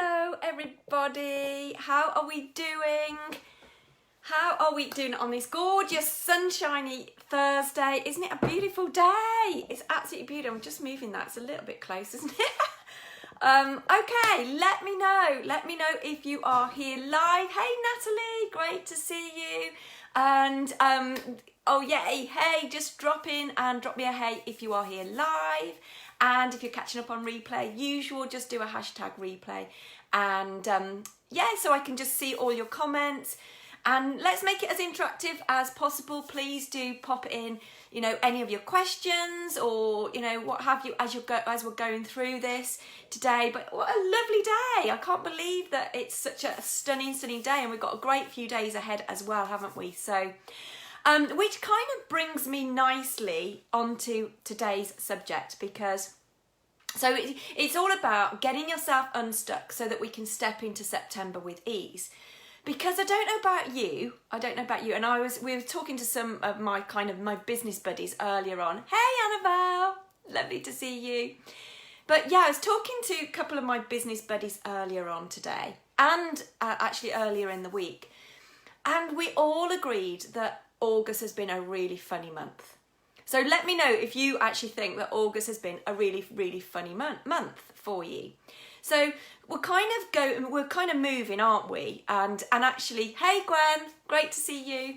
Hello everybody, how are we doing? How are we doing on this gorgeous sunshiny Thursday? Isn't it a beautiful day? It's absolutely beautiful. I'm just moving that, it's a little bit close, isn't it? Okay, let me know if you are here live. Hey Natalie, great to see you. And oh yay, hey, just drop in and drop me a hey if you are here live. And if you're catching up on replay, usual, just do a hashtag replay. And yeah, so I can just see all your comments. And let's make it as interactive as possible. Please do pop in, you know, any of your questions or, you know, what have you as we're going through this today. But what a lovely day. I can't believe that it's such a stunning day, and we've got a great few days ahead as well, haven't we? So, which kind of brings me nicely onto today's subject, because it's all about getting yourself unstuck so that we can step into September with ease. Because I don't know about you, and we were talking to some of my business buddies earlier on. Hey Annabelle, lovely to see you. But yeah, I was talking to a couple of my business buddies earlier on today, and actually earlier in the week, and we all agreed that August has been a really funny month. So let me know if you actually think that August has been a really, really funny month for you. So we're kind of moving, aren't we? And actually, hey Gwen, great to see you.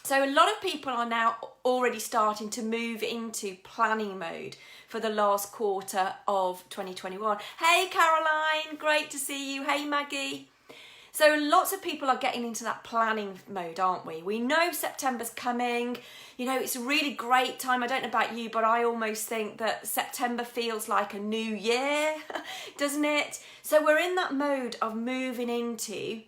So a lot of people are now already starting to move into planning mode for the last quarter of 2021. Hey Caroline, great to see you. Hey Maggie. So lots of people are getting into that planning mode, aren't we? We know September's coming. You know, it's a really great time. I don't know about you, but I almost think that September feels like a new year, doesn't it? So we're in that mode of moving into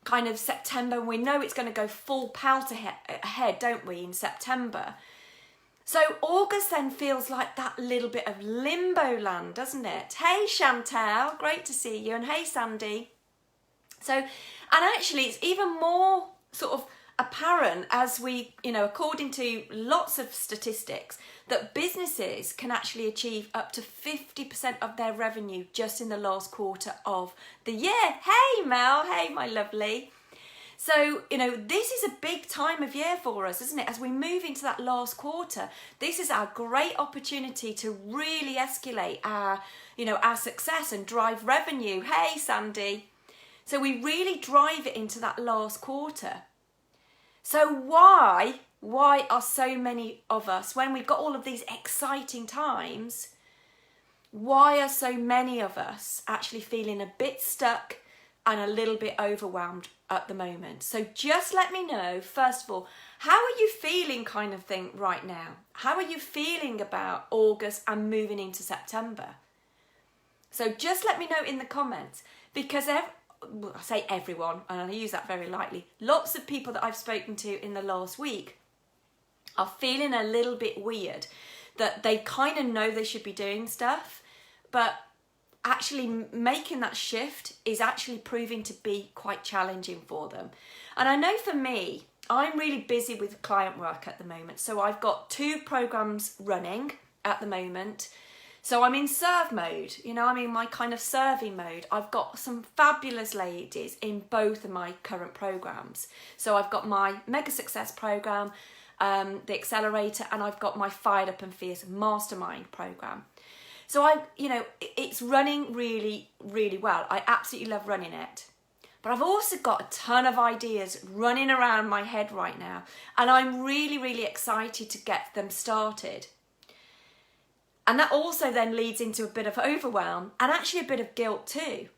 kind of September. We know it's going to go full pelt ahead, don't we, in September? So August then feels like that little bit of limbo land, doesn't it? Hey Chantel, great to see you. And hey Sandy. So, and actually it's even more sort of apparent as we, you know, according to lots of statistics, that businesses can actually achieve up to 50% of their revenue just in the last quarter of the year. Hey Mel, hey my lovely. So, you know, this is a big time of year for us, isn't it? As we move into that last quarter, this is our great opportunity to really escalate our, you know, our success and drive revenue. Hey Sandy. So we really drive it into that last quarter. So why are so many of us, when we've got all of these exciting times, why are so many of us actually feeling a bit stuck and a little bit overwhelmed at the moment? So just let me know, first of all, how are you feeling kind of thing right now? How are you feeling about August and moving into September? So just let me know in the comments, because I say everyone, and I use that very lightly, lots of people that I've spoken to in the last week are feeling a little bit weird, that they kind of know they should be doing stuff, but actually making that shift is actually proving to be quite challenging for them. And I know for me, I'm really busy with client work at the moment, so I've got 2 programs running at the moment. So I'm in serve mode, you know, I'm in my kind of serving mode. I've got some fabulous ladies in both of my current programs. So I've got my Mega Success program, the Accelerator, and I've got my Fired Up and Fierce Mastermind program. So it's running really, really well. I absolutely love running it. But I've also got a ton of ideas running around my head right now, and I'm really, really excited to get them started. And that also then leads into a bit of overwhelm and actually a bit of guilt too.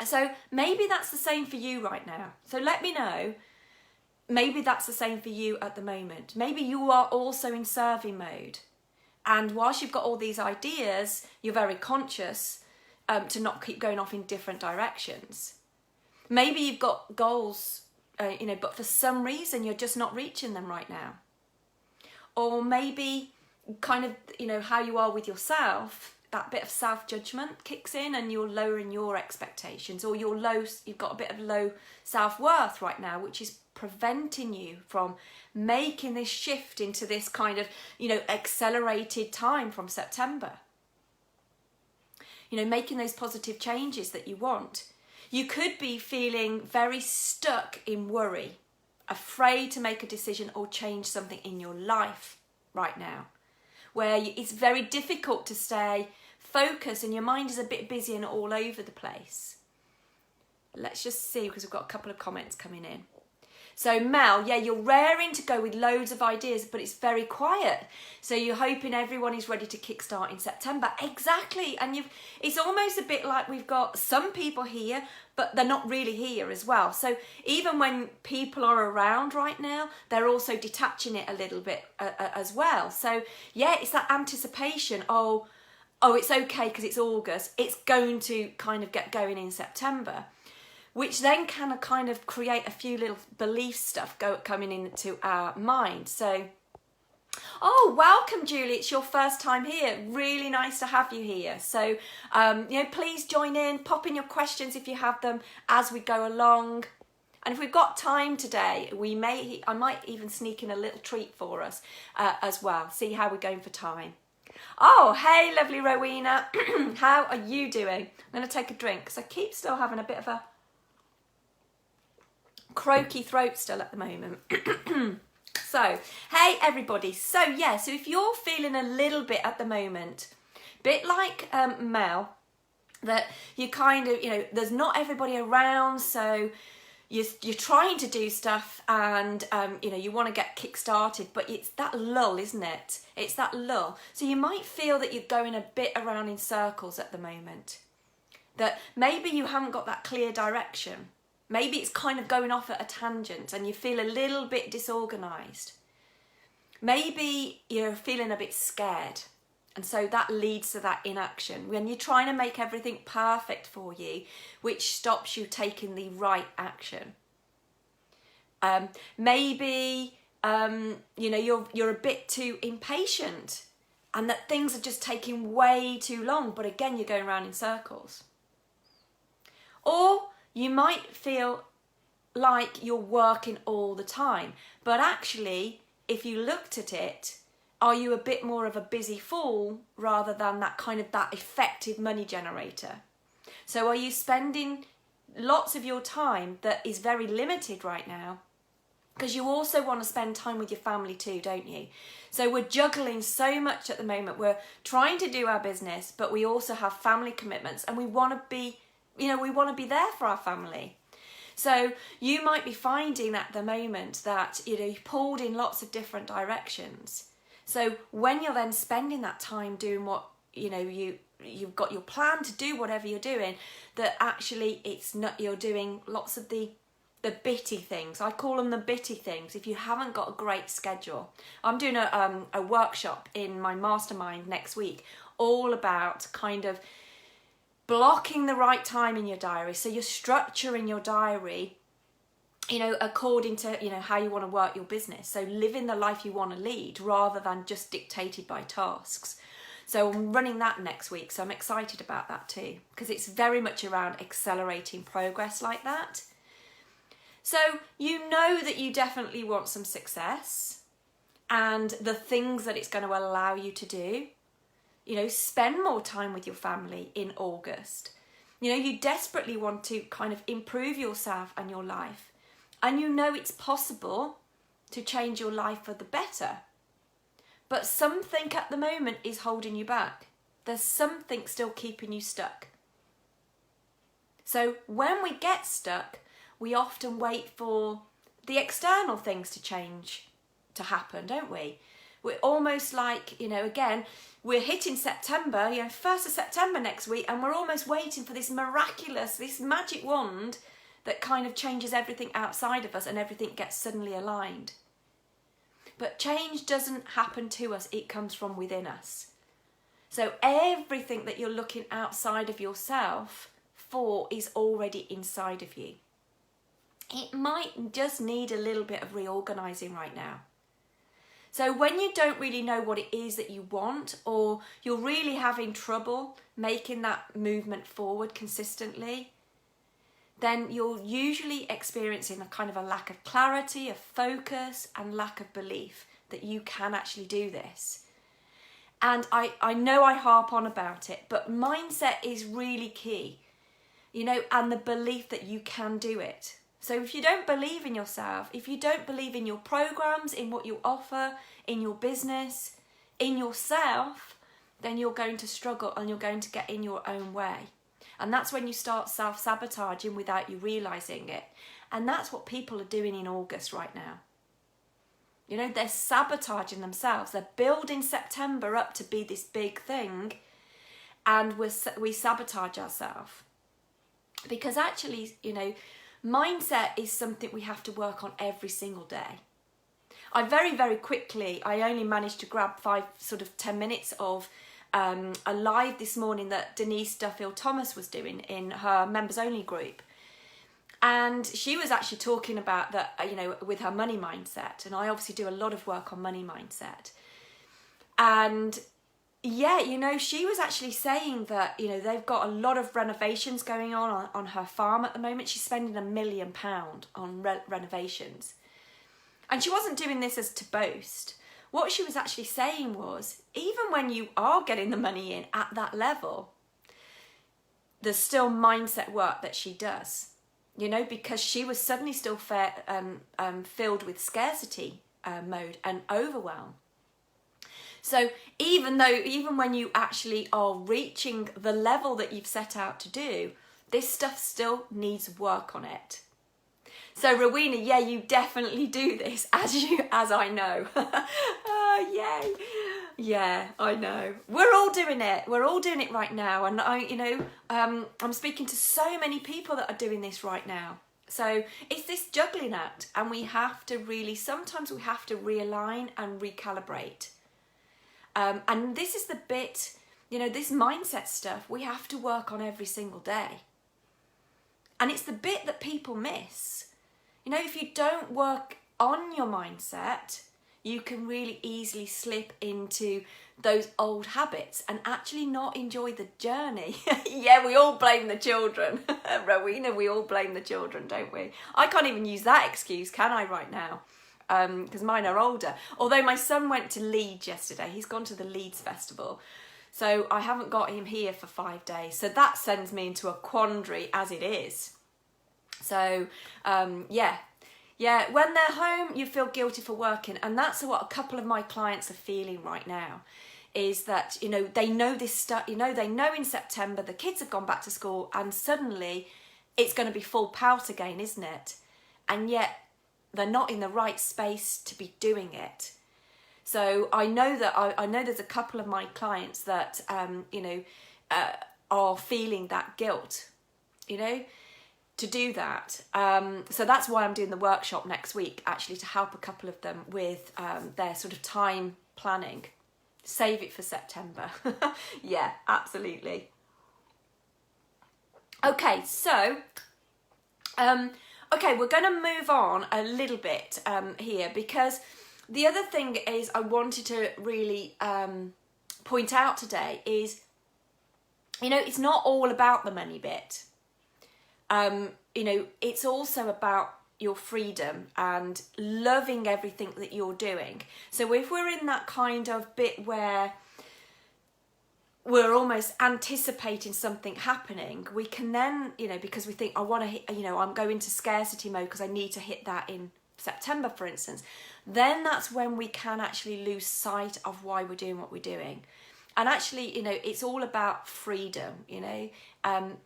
So maybe that's the same for you right now. So let me know, maybe that's the same for you at the moment. Maybe you are also in serving mode. And whilst you've got all these ideas, you're very conscious to not keep going off in different directions. Maybe you've got goals, but for some reason you're just not reaching them right now. Or maybe kind of, you know, how you are with yourself, that bit of self-judgment kicks in and you're lowering your expectations, or you've got a bit of low self-worth right now, which is preventing you from making this shift into this kind of, you know, accelerated time from September. making those positive changes that you want. You could be feeling very stuck in worry, afraid to make a decision or change something in your life right now, where it's very difficult to stay focused and your mind is a bit busy and all over the place. Let's just see, because we've got a couple of comments coming in. So Mel, yeah, you're raring to go with loads of ideas, but it's very quiet. So you're hoping everyone is ready to kickstart in September. Exactly. And it's almost a bit like we've got some people here, but they're not really here as well. So even when people are around right now, they're also detaching it a little bit as well. So yeah, it's that anticipation. Oh, it's okay because it's August. It's going to kind of get going in September, which then can kind of create a few little belief stuff coming into our mind. So, oh, welcome, Julie. It's your first time here. Really nice to have you here. So, please join in, pop in your questions if you have them as we go along. And if we've got time today, I might even sneak in a little treat for us as well. See how we're going for time. Oh, hey, lovely Rowena. How are you doing? I'm going to take a drink because I keep still having a bit of a croaky throat still at the moment. So, hey everybody. So if you're feeling a little bit at the moment, bit like Mel, that you kind of, there's not everybody around, so you're trying to do stuff and you want to get kick-started, but it's that lull, isn't it? It's that lull. So you might feel that you're going a bit around in circles at the moment, that maybe you haven't got that clear direction. Maybe it's kind of going off at a tangent and you feel a little bit disorganised. Maybe you're feeling a bit scared, and so that leads to that inaction when you're trying to make everything perfect for you, which stops you taking the right action. Maybe you're a bit too impatient and that things are just taking way too long, but again you're going around in circles. Or you might feel like you're working all the time, but actually, if you looked at it, are you a bit more of a busy fool rather than that effective money generator? So are you spending lots of your time that is very limited right now? Because you also want to spend time with your family too, don't you? So we're juggling so much at the moment. We're trying to do our business, but we also have family commitments and we want to be there for our family. So you might be finding at the moment that, you've pulled in lots of different directions. So when you're then spending that time doing what, you've got your plan to do whatever you're doing, that actually it's not, you're doing lots of the bitty things. I call them the bitty things. If you haven't got a great schedule, I'm doing a workshop in my mastermind next week, all about kind of blocking the right time in your diary. So you're structuring your diary, according to, how you want to work your business. So living the life you want to lead rather than just dictated by tasks. So I'm running that next week. So I'm excited about that too, because it's very much around accelerating progress like that. So you know that you definitely want some success and the things that it's going to allow you to do. Spend more time with your family in August. You desperately want to kind of improve yourself and your life. And it's possible to change your life for the better. But something at the moment is holding you back. There's something still keeping you stuck. So when we get stuck, we often wait for the external things to change, to happen, don't we? We're almost like, again, we're hitting September, 1st of September next week, and we're almost waiting for this magic wand that kind of changes everything outside of us and everything gets suddenly aligned. But change doesn't happen to us, it comes from within us. So everything that you're looking outside of yourself for is already inside of you. It might just need a little bit of reorganising right now. So when you don't really know what it is that you want, or you're really having trouble making that movement forward consistently, then you're usually experiencing a kind of a lack of clarity, of focus, and lack of belief that you can actually do this. And I know I harp on about it, but mindset is really key, you know, and the belief that you can do it. So if you don't believe in yourself, if you don't believe in your programs, in what you offer, in your business, in yourself, then you're going to struggle and you're going to get in your own way. And that's when you start self-sabotaging without you realising it. And that's what people are doing in August right now. You know, they're sabotaging themselves. They're building September up to be this big thing, and we sabotage ourselves. Because actually, you know, mindset is something we have to work on every single day. I very quickly, I only managed to grab 10 minutes of a live this morning that Denise Duffield-Thomas was doing in her members only group. And she was actually talking about that, you know, with her money mindset. And I obviously do a lot of work on money mindset. And yeah, you know, she was actually saying that, you know, they've got a lot of renovations going on her farm at the moment. She's spending £1 million on renovations. And she wasn't doing this as to boast. What she was actually saying was, even when you are getting the money in at that level, there's still mindset work that she does. You know, because she was suddenly still filled with scarcity mode and overwhelm. So even when you actually are reaching the level that you've set out to do, this stuff still needs work on it. So Rowena, yeah, you definitely do this, as I know. Oh, yay. Yeah, I know. We're all doing it. We're all doing it right now. And I'm speaking to so many people that are doing this right now. So it's this juggling act, and sometimes we have to realign and recalibrate. And this is the bit, you know, this mindset stuff we have to work on every single day. And it's the bit that people miss. You know, if you don't work on your mindset, you can really easily slip into those old habits and actually not enjoy the journey. Yeah, we all blame the children. Rowena, we all blame the children, don't we? I can't even use that excuse, can I, right now? Because mine are older. Although my son went to Leeds yesterday. He's gone to the Leeds Festival. So I haven't got him here for 5 days. So that sends me into a quandary as it is. So, yeah. Yeah, when they're home, you feel guilty for working. And that's what a couple of my clients are feeling right now, is that, you know, they know this stuff, you know, they know in September the kids have gone back to school and suddenly it's going to be full pout again, isn't it? And yet they're not in the right space to be doing it. So I know that I know there's a couple of my clients that, are feeling that guilt, you know, to do that. So that's why I'm doing the workshop next week, actually, to help a couple of them with their sort of time planning. Save it for September. Yeah, absolutely. Okay, so, we're going to move on a little bit here, because the other thing is I wanted to really point out today is, you know, it's not all about the money bit. You know, it's also about your freedom and loving everything that you're doing. So if we're in that kind of bit where we're almost anticipating something happening, we can then, you know, because we think, I want to hit, you know, I'm going to scarcity mode because I need to hit that in September, for instance, then that's when we can actually lose sight of why we're doing what we're doing. And actually, you know, it's all about freedom, you know.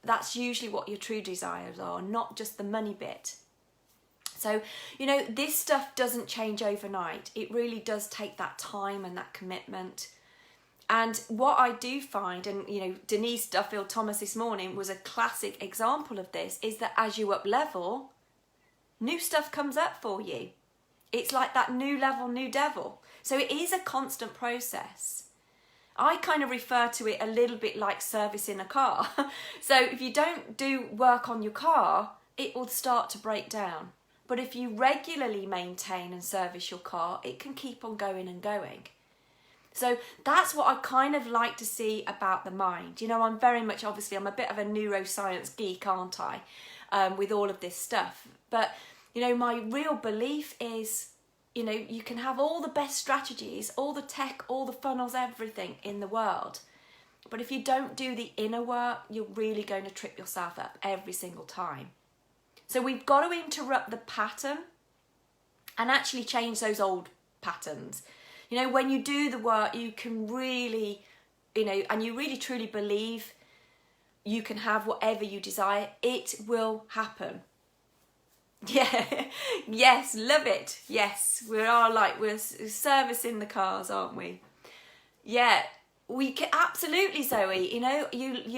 That's usually what your true desires are, not just the money bit. So, you know, this stuff doesn't change overnight. It really does take that time and that commitment. And what I do find, and, you know, Denise Duffield-Thomas this morning was a classic example of this, is that as you up level, new stuff comes up for you. It's like that new level, new devil. So it is a constant process. I kind of refer to it a little bit like servicing a car. So if you don't do work on your car, it will start to break down. But if you regularly maintain and service your car, it can keep on going and going. So that's what I kind of like to see about the mind. You know, I'm very much, obviously, I'm a bit of a neuroscience geek, aren't I? With all of this stuff. But, you know, my real belief is, you know, you can have all the best strategies, all the tech, all the funnels, everything in the world. But if you don't do the inner work, you're really going to trip yourself up every single time. So we've got to interrupt the pattern and actually change those old patterns. You know, when you do the work, you can really, you know, and you really truly believe you can have whatever you desire, it will happen. Yeah, yes, love it. Yes, we're servicing the cars, aren't we? Yeah, we can, absolutely, Zoe. You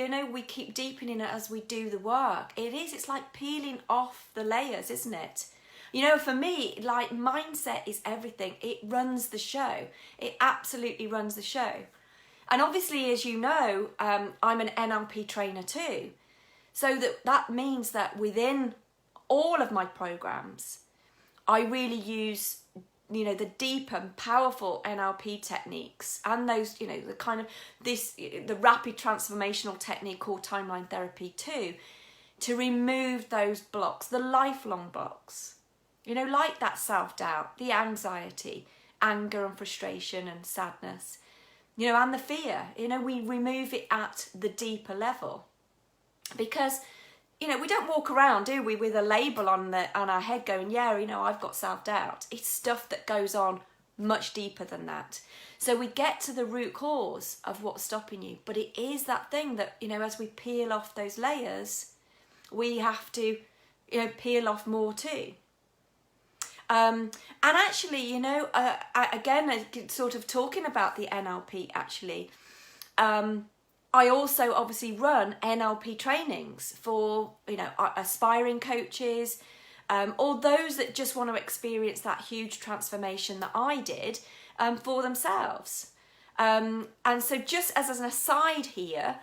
know, we keep deepening it as we do the work. It's like peeling off the layers, isn't it? You know, for me, like, mindset is everything. It runs the show. It absolutely runs the show. And obviously, as you know, I'm an NLP trainer too. So that means that within all of my programs, I really use, you know, the deep and powerful NLP techniques and those, you know, the kind of the rapid transformational technique called timeline therapy too, to remove those blocks, the lifelong blocks, you know, like that self-doubt, the anxiety, anger and frustration and sadness, you know, and the fear. You know, we remove it at the deeper level, because, you know, we don't walk around, do we, with a label on our head going, yeah, you know, I've got self-doubt. It's stuff that goes on much deeper than that. So we get to the root cause of what's stopping you. But it is that thing that, you know, as we peel off those layers, we have to, you know, peel off more too. And actually, you know, again, sort of talking about the NLP, actually, I also obviously run NLP trainings for, you know, aspiring coaches, or those that just want to experience that huge transformation that I did for themselves. And so just as an aside here,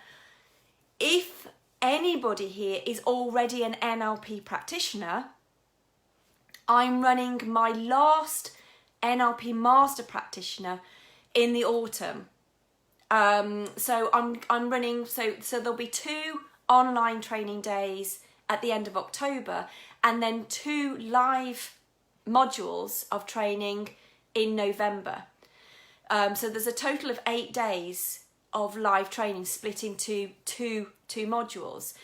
if anybody here is already an NLP practitioner, I'm running my last NLP Master Practitioner in the autumn. So I'm running, so there'll be 2 online training days at the end of October, and then 2 live modules of training in November. So there's a total of 8 days of live training split into two modules.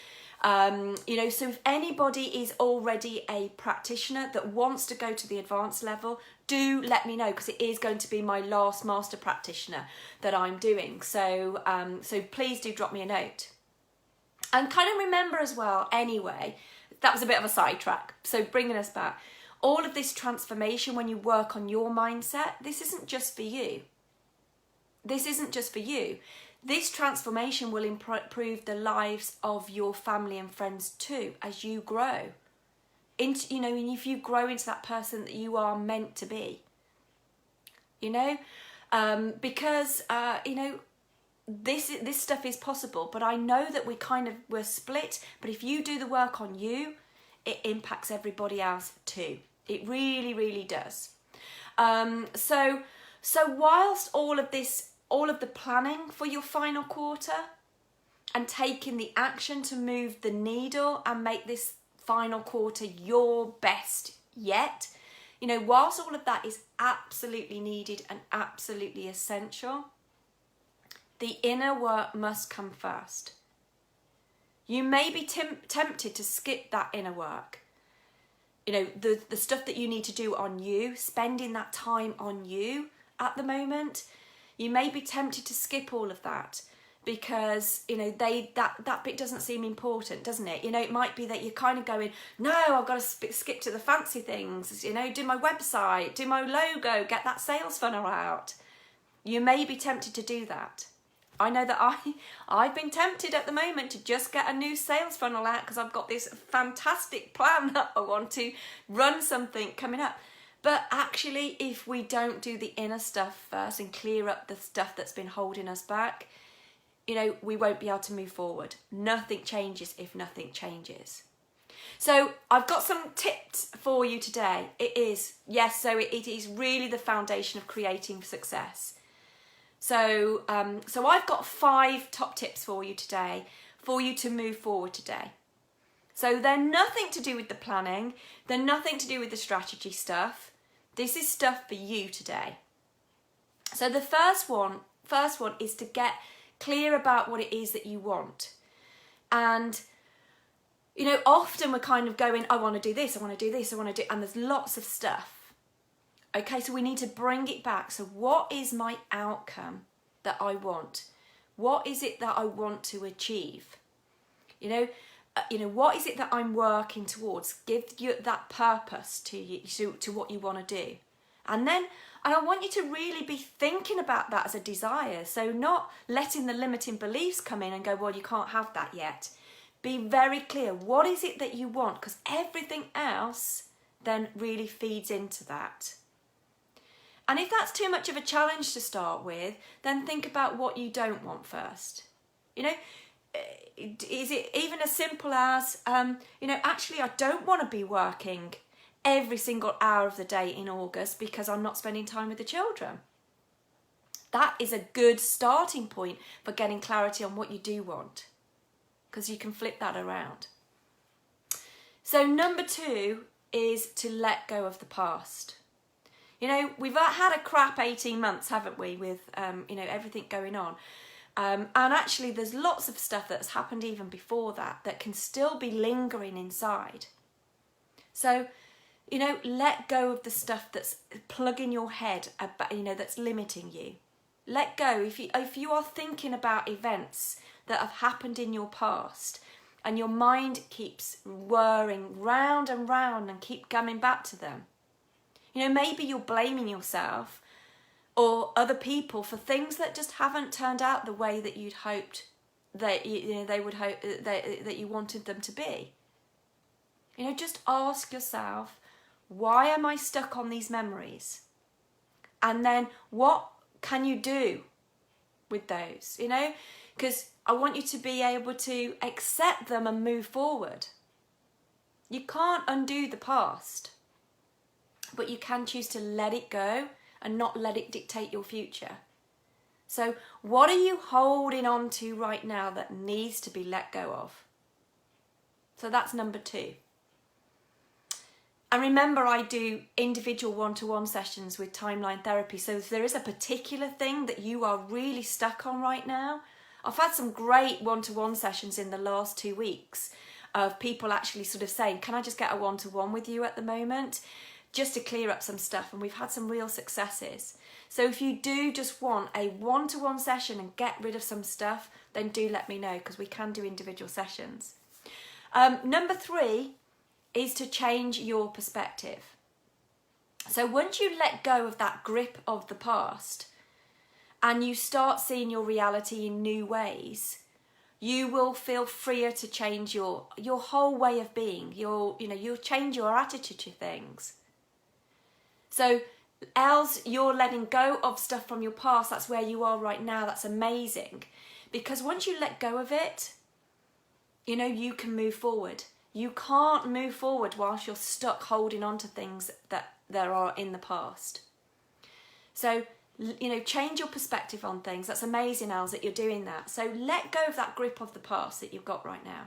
You know, so if anybody is already a practitioner that wants to go to the advanced level, do let me know, because it is going to be my last master practitioner that I'm doing. So, so please do drop me a note. And kind of remember as well, anyway, that was a bit of a sidetrack. So bringing us back, all of this transformation, when you work on your mindset, this isn't just for you. This isn't just for you. This transformation will improve the lives of your family and friends too, as you grow into, you know, and if you grow into that person that you are meant to be, you know, because you know, this stuff is possible. But I know that we're split. But if you do the work on you, it impacts everybody else too. It really, really does. So whilst all of the planning for your final quarter and taking the action to move the needle and make this final quarter your best yet, you know, whilst all of that is absolutely needed and absolutely essential, the inner work must come first. You may be tempted to skip that inner work. You know, the stuff that you need to do on you, spending that time on you at the moment. You may be tempted to skip all of that because, you know, that bit doesn't seem important, doesn't it? You know, it might be that you're kind of going, no, I've got to skip to the fancy things, you know, do my website, do my logo, get that sales funnel out. You may be tempted to do that. I know that I've been tempted at the moment to just get a new sales funnel out because I've got this fantastic plan that I want to run something coming up. But actually, if we don't do the inner stuff first and clear up the stuff that's been holding us back, you know, we won't be able to move forward. Nothing changes if nothing changes. So I've got some tips for you today. It is really the foundation of creating success. So I've got 5 top tips for you today for you to move forward today. So they're nothing to do with the planning. They're nothing to do with the strategy stuff. This is stuff for you today. So the first one is to get clear about what it is that you want. And, you know, often we're kind of going, I want to do this, I want to do this, I want to do, and there's lots of stuff. Okay, so we need to bring it back. So what is my outcome that I want? What is it that I want to achieve? You know, what is it that I'm working towards? Give you that purpose to what you want to do. And I want you to really be thinking about that as a desire. So not letting the limiting beliefs come in and go, well, you can't have that yet. Be very clear. What is it that you want? Because everything else then really feeds into that. And if that's too much of a challenge to start with, then think about what you don't want first. You know, is it even as simple as, actually I don't want to be working every single hour of the day in August because I'm not spending time with the children. That is a good starting point for getting clarity on what you do want, because you can flip that around. So number 2 is to let go of the past. You know, we've had a crap 18 months, haven't we, with, everything going on. And actually there's lots of stuff that's happened even before that can still be lingering inside. So, you know, let go of the stuff that's plugging your head, that's limiting you. Let go. If you are thinking about events that have happened in your past and your mind keeps whirring round and round and keep coming back to them, you know, maybe you're blaming yourself or other people for things that just haven't turned out the way that you'd hoped that they would hope that you wanted them to be. You know, just ask yourself, why am I stuck on these memories? And then what can you do with those? You know, because I want you to be able to accept them and move forward. You can't undo the past, but you can choose to let it go and not let it dictate your future. So what are you holding on to right now that needs to be let go of? So that's number 2. And remember, I do individual one-to-one sessions with timeline therapy. So if there is a particular thing that you are really stuck on right now, I've had some great one-to-one sessions in the last 2 weeks of people actually sort of saying, can I just get a one-to-one with you at the moment? Just to clear up some stuff, and we've had some real successes. So if you do just want a one-to-one session and get rid of some stuff, then do let me know, because we can do individual sessions. Number 3 is to change your perspective. So once you let go of that grip of the past and you start seeing your reality in new ways, you will feel freer to change your whole way of being. You'll change your attitude to things. So as you're letting go of stuff from your past, that's where you are right now. That's amazing. Because once you let go of it, you know, you can move forward. You can't move forward whilst you're stuck holding on to things that there are in the past. So, you know, change your perspective on things. That's amazing, Els, that you're doing that. So let go of that grip of the past that you've got right now.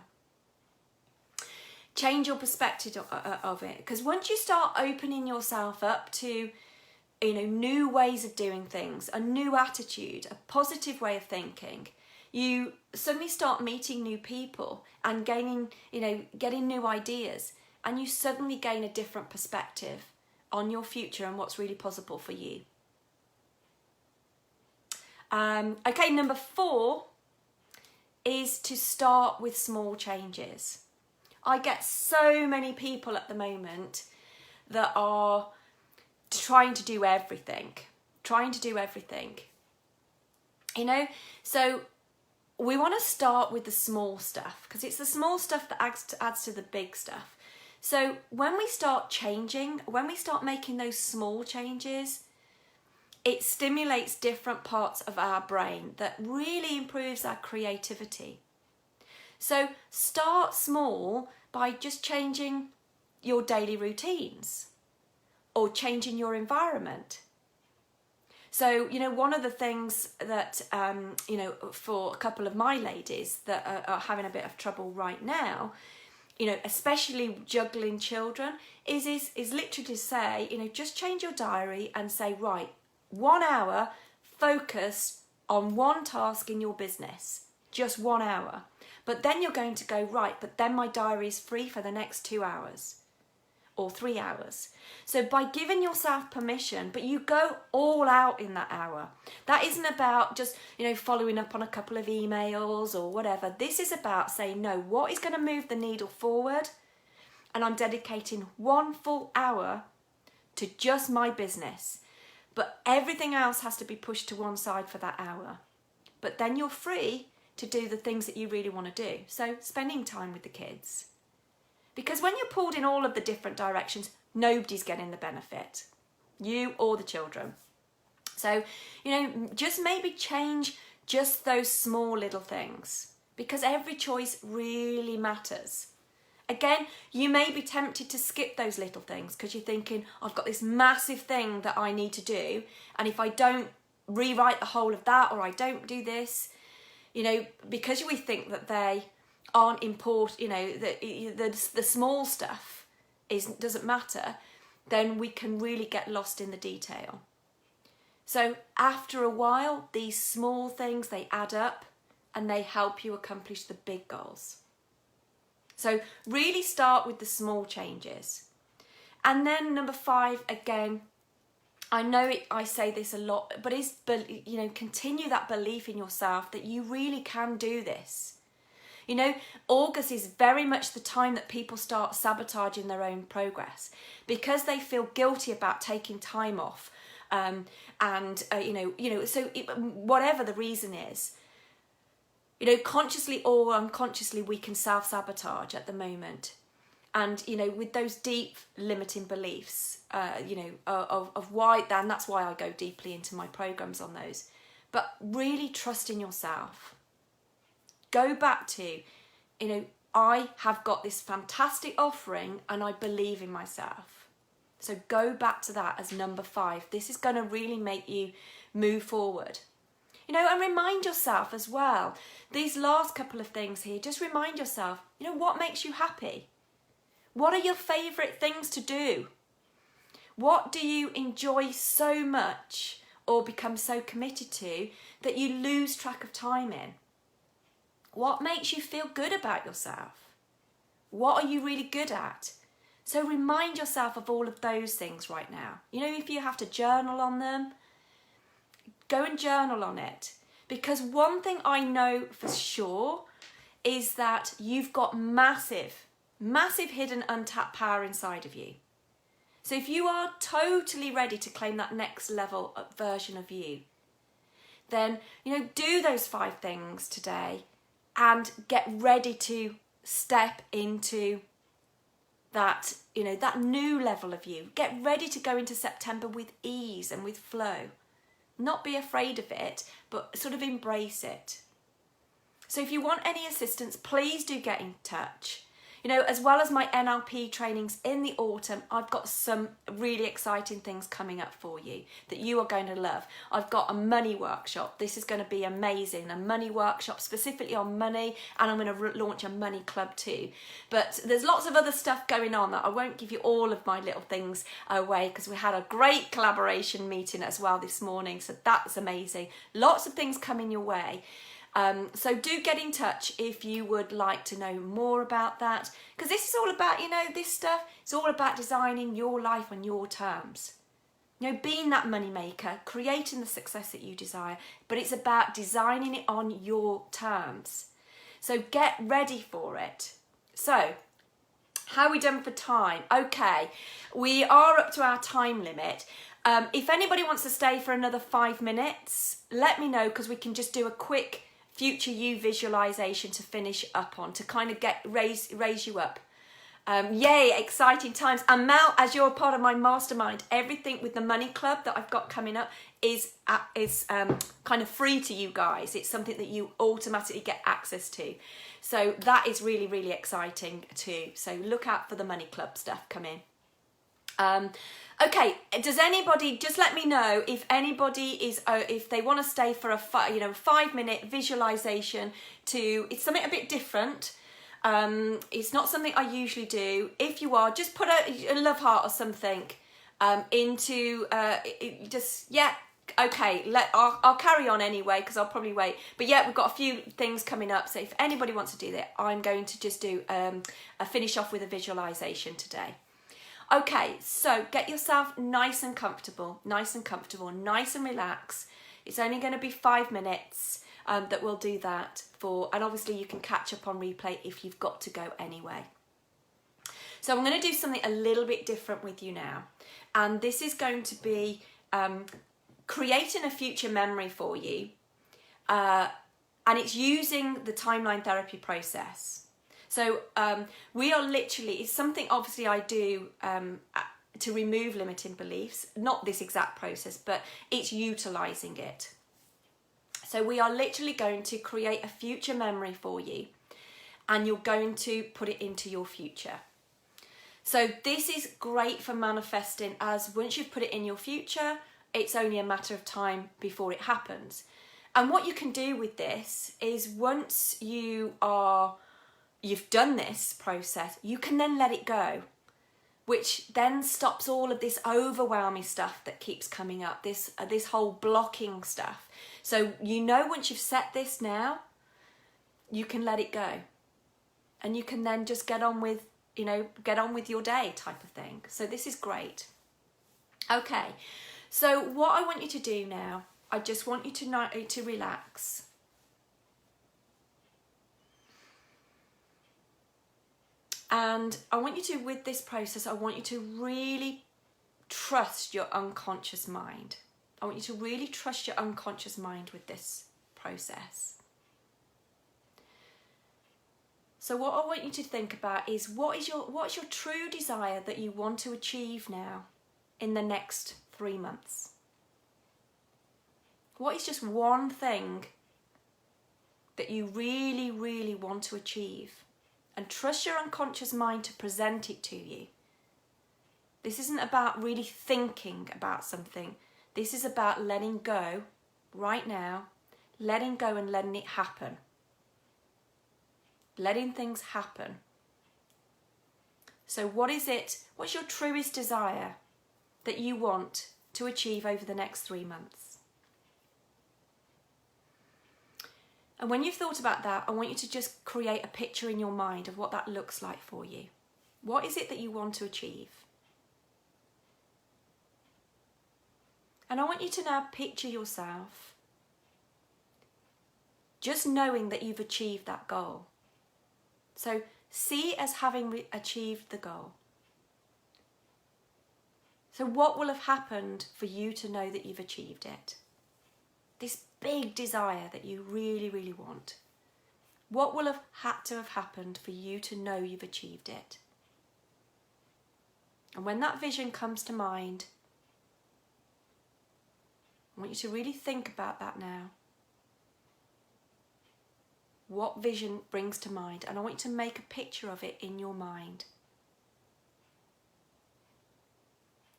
Change your perspective of it. Because once you start opening yourself up to, you know, new ways of doing things, a new attitude, a positive way of thinking, you suddenly start meeting new people and getting new ideas, and you suddenly gain a different perspective on your future and what's really possible for you. Okay, number 4 is to start with small changes. I get so many people at the moment that are trying to do everything. You know, so we want to start with the small stuff, because it's the small stuff that adds to the big stuff. So when we start changing, when we start making those small changes, it stimulates different parts of our brain that really improves our creativity. So start small by just changing your daily routines or changing your environment. So, you know, one of the things that, for a couple of my ladies that are having a bit of trouble right now you know, especially juggling children, is literally to say, you know, just change your diary and say, right, 1 hour, focus on one task in your business, just 1 hour. But then you're going to go, right, but then my diary is free for the next 2 hours or 3 hours. So by giving yourself permission, but you go all out in that hour. That isn't about just, you know, following up on a couple of emails or whatever. This is about saying, no, what is going to move the needle forward? And I'm dedicating 1 full hour to just my business. But everything else has to be pushed to one side for that hour. But then you're free to do the things that you really want to do. So spending time with the kids. Because when you're pulled in all of the different directions, nobody's getting the benefit. You or the children. So, you know, just maybe change just those small little things. Because every choice really matters. Again, you may be tempted to skip those little things because you're thinking, I've got this massive thing that I need to do. And if I don't rewrite the whole of that, or I don't do this, you know, because we think that they aren't important, you know, the small stuff doesn't matter, then we can really get lost in the detail. So after a while, these small things, they add up and they help you accomplish the big goals. So really start with the small changes. And then number 5, again, I know I say this a lot, but you know, continue that belief in yourself that you really can do this. You know, August is very much the time that people start sabotaging their own progress because they feel guilty about taking time off, whatever the reason is, you know, consciously or unconsciously, we can self-sabotage at the moment. And, you know, with those deep limiting beliefs, of why, and that's why I go deeply into my programs on those. But really trust in yourself. Go back to, you know, I have got this fantastic offering and I believe in myself. So go back to that as number 5. This is going to really make you move forward. You know, and remind yourself as well, these last couple of things here, just remind yourself, you know, what makes you happy? What are your favourite things to do? What do you enjoy so much or become so committed to that you lose track of time in? What makes you feel good about yourself? What are you really good at? So remind yourself of all of those things right now. You know, if you have to journal on them, go and journal on it. Because one thing I know for sure is that you've got massive hidden untapped power inside of you. So if you are totally ready to claim that next level version of you, then, you know, do those 5 things today and get ready to step into that, you know, that new level of you. Get ready to go into September with ease and with flow. Not be afraid of it, but sort of embrace it. So if you want any assistance, please do get in touch. You know, as well as my NLP trainings in the autumn, I've got some really exciting things coming up for you that you are going to love. I've got a money workshop. This is going to be amazing. A money workshop specifically on money, and I'm going to launch a money club too. But there's lots of other stuff going on that I won't give you all of my little things away because we had a great collaboration meeting as well this morning. So that's amazing. Lots of things coming your way. So do get in touch if you would like to know more about that, because this is all about, you know, this stuff, it's all about designing your life on your terms. You know, being that money maker, creating the success that you desire, but it's about designing it on your terms. So get ready for it. So, how are we done for time? Okay, we are up to our time limit. If anybody wants to stay for another 5 minutes, let me know, because we can just do a quick future you visualization to finish up on, to kind of raise you up. Yay, exciting times. And Mel, as you're a part of my mastermind, everything with the money club that I've got coming up is kind of free to you guys. It's something that you automatically get access to. So that is really, really exciting too. So look out for the money club stuff coming. Okay, does anybody, just let me know if anybody is, if they want to stay for a 5 minute visualization it's something a bit different. It's not something I usually do. If you are, just put a love heart or something into okay, I'll carry on anyway because I'll probably wait. But yeah, we've got a few things coming up. So if anybody wants to do that, I'm going to just do a finish off with a visualization today. Okay, so get yourself nice and comfortable, nice and relaxed. It's only going to be 5 minutes that we'll do that for, and obviously you can catch up on replay if you've got to go anyway. So I'm going to do something a little bit different with you now. And this is going to be creating a future memory for you. And it's using the timeline therapy process. So we are literally, it's something obviously I do to remove limiting beliefs, not this exact process, but it's utilising it. So we are literally going to create a future memory for you and you're going to put it into your future. So this is great for manifesting, as once you've put it in your future, it's only a matter of time before it happens. And what you can do with this is once you've done this process, you can then let it go, which then stops all of this overwhelming stuff that keeps coming up, this whole blocking stuff. So once you've set this now, you can let it go. And you can then just get on with your day type of thing. So this is great. Okay, so what I want you to do now, I just want you to relax. And I want you to, with this process, I want you to really trust your unconscious mind. I want you to really trust your unconscious mind with this process. So what I want you to think about is what's your true desire that you want to achieve now in the next 3 months? What is just one thing that you really, really want to achieve? And trust your unconscious mind to present it to you. This isn't about really thinking about something. This is about letting go right now, letting go and letting it happen. Letting things happen. So what's your truest desire that you want to achieve over the next 3 months? And when you've thought about that, I want you to just create a picture in your mind of what that looks like for you. What is it that you want to achieve? And I want you to now picture yourself just knowing that you've achieved that goal. So see it as having achieved the goal. So what will have happened for you to know that you've achieved it? This big desire that you really, really want. What will have had to have happened for you to know you've achieved it? And when that vision comes to mind, I want you to really think about that now. What vision brings to mind? And I want you to make a picture of it in your mind.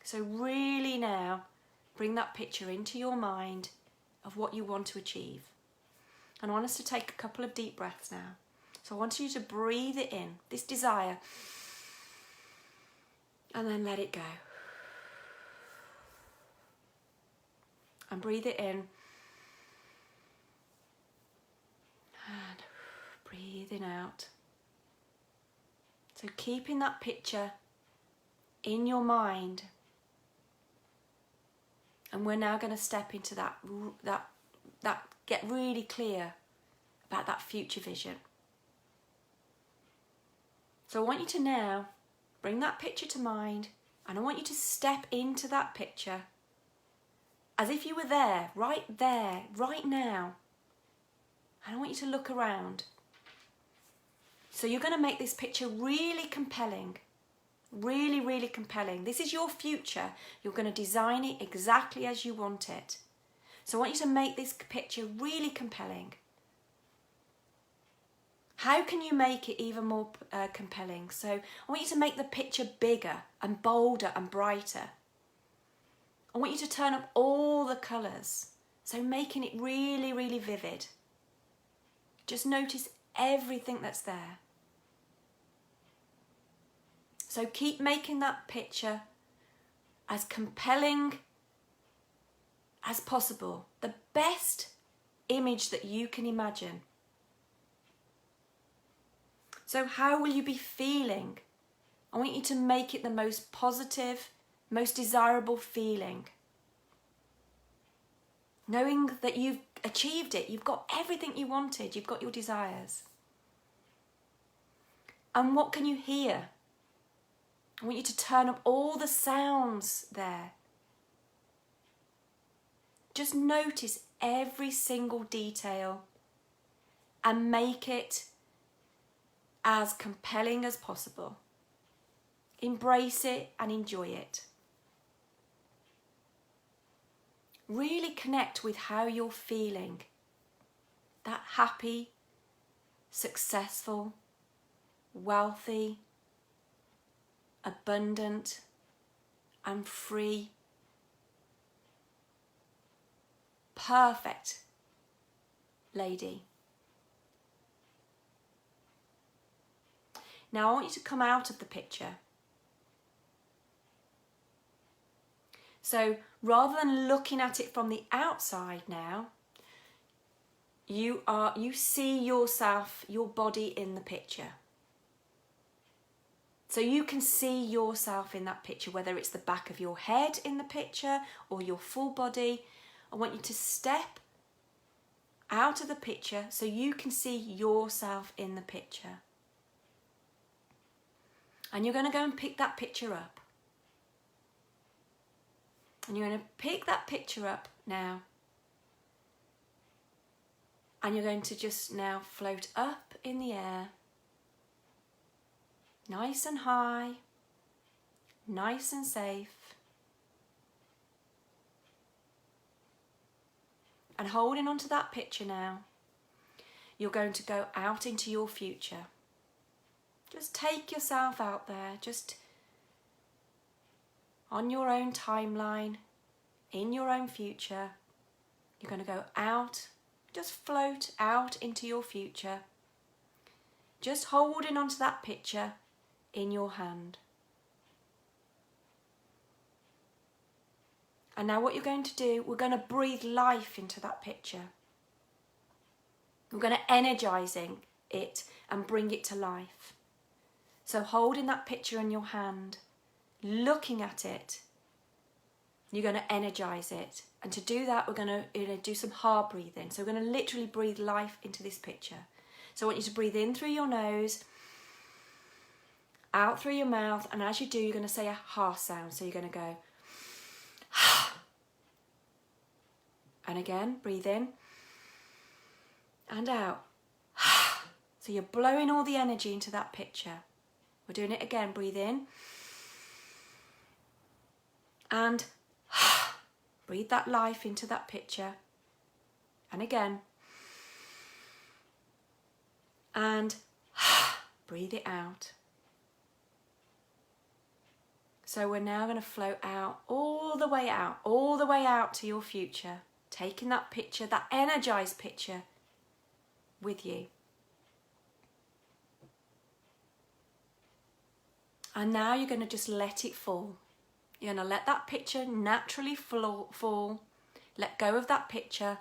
So really now, bring that picture into your mind of what you want to achieve. And I want us to take a couple of deep breaths now. So I want you to breathe it in, this desire, and then let it go. And breathe it in. And breathing out. So keeping that picture in your mind. And we're now going to step into that get really clear about that future vision. So I want you to now bring that picture to mind, and I want you to step into that picture as if you were there, right now. And I want you to look around. So you're going to make this picture really compelling. Really, really compelling. This is your future. You're going to design it exactly as you want it. So I want you to make this picture really compelling. How can you make it even more compelling? So I want you to make the picture bigger and bolder and brighter. I want you to turn up all the colours. So making it really, really vivid. Just notice everything that's there. So keep making that picture as compelling as possible. The best image that you can imagine. So how will you be feeling? I want you to make it the most positive, most desirable feeling. Knowing that you've achieved it, you've got everything you wanted, you've got your desires. And what can you hear? I want you to turn up all the sounds there. Just notice every single detail and make it as compelling as possible. Embrace it and enjoy it. Really connect with how you're feeling. That happy, successful, wealthy, abundant, and free, perfect lady. Now I want you to come out of the picture. So rather than looking at it from the outside now, you see yourself, your body in the picture. So you can see yourself in that picture, whether it's the back of your head in the picture or your full body. I want you to step out of the picture so you can see yourself in the picture. And you're going to go and pick that picture up. And you're going to pick that picture up now. And you're going to just now float up in the air. Nice and high. Nice and safe. And holding onto that picture now, you're going to go out into your future. Just take yourself out there, just on your own timeline, in your own future. You're going to go out, just float out into your future, just holding onto that picture in your hand. And now what you're going to do, we're going to breathe life into that picture. We're going to energize it and bring it to life. So holding that picture in your hand, looking at it, you're going to energize it. And to do that, we're going to do some heart breathing. So we're going to literally breathe life into this picture. So I want you to breathe in through your nose, out through your mouth, and as you do, you're going to say a ha sound. So you're going to go and again, breathe in and out. So you're blowing all the energy into that picture. We're doing it again. Breathe in and breathe that life into that picture. And again. And breathe it out. So we're now going to float out, all the way out to your future. Taking that picture, that energized picture, with you. And now you're going to just let it fall. You're going to let that picture naturally fall. Let go of that picture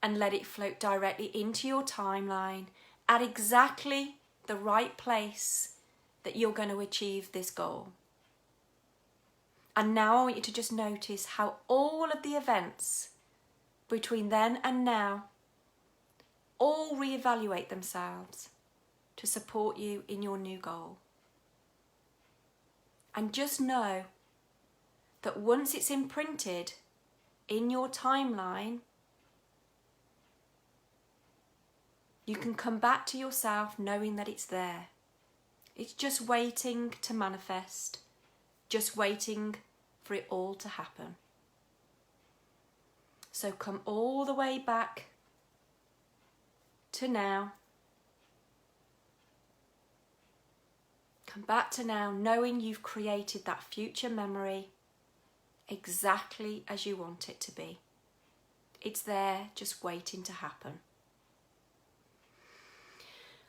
and let it float directly into your timeline at exactly the right place that you're going to achieve this goal. And now I want you to just notice how all of the events between then and now all reevaluate themselves to support you in your new goal. And just know that once it's imprinted in your timeline, you can come back to yourself knowing that it's there. It's just waiting to manifest, just waiting for it all to happen. So come all the way back to now. Come back to now, knowing you've created that future memory exactly as you want it to be. It's there, just waiting to happen.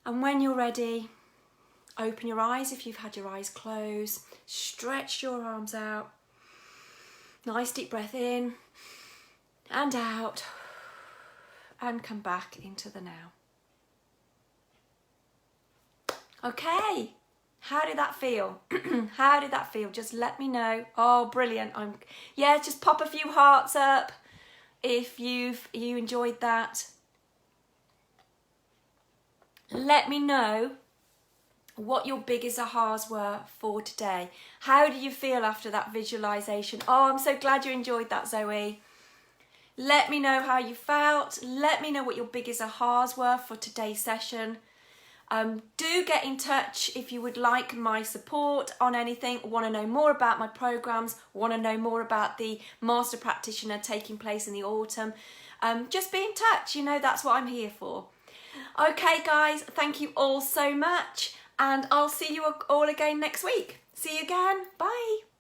And when you're ready, Open your eyes if you've had your eyes closed. Stretch your arms out. Nice deep breath in and out. And come back into the now. Okay, how did that feel? How did that feel? Just let me know. Oh, brilliant. Yeah, just pop a few hearts up if you enjoyed that. Let me know what your biggest ahas were for today. How do you feel after that visualization? Oh, I'm so glad you enjoyed that, Zoe. Let me know how you felt. Let me know what your biggest ahas were for today's session. Do get in touch if you would like my support on anything, want to know more about my programs, want to know more about the Master Practitioner taking place in the autumn. Just be in touch, you know, that's what I'm here for. Okay guys, thank you all so much, and I'll see you all again next week. See you again, bye.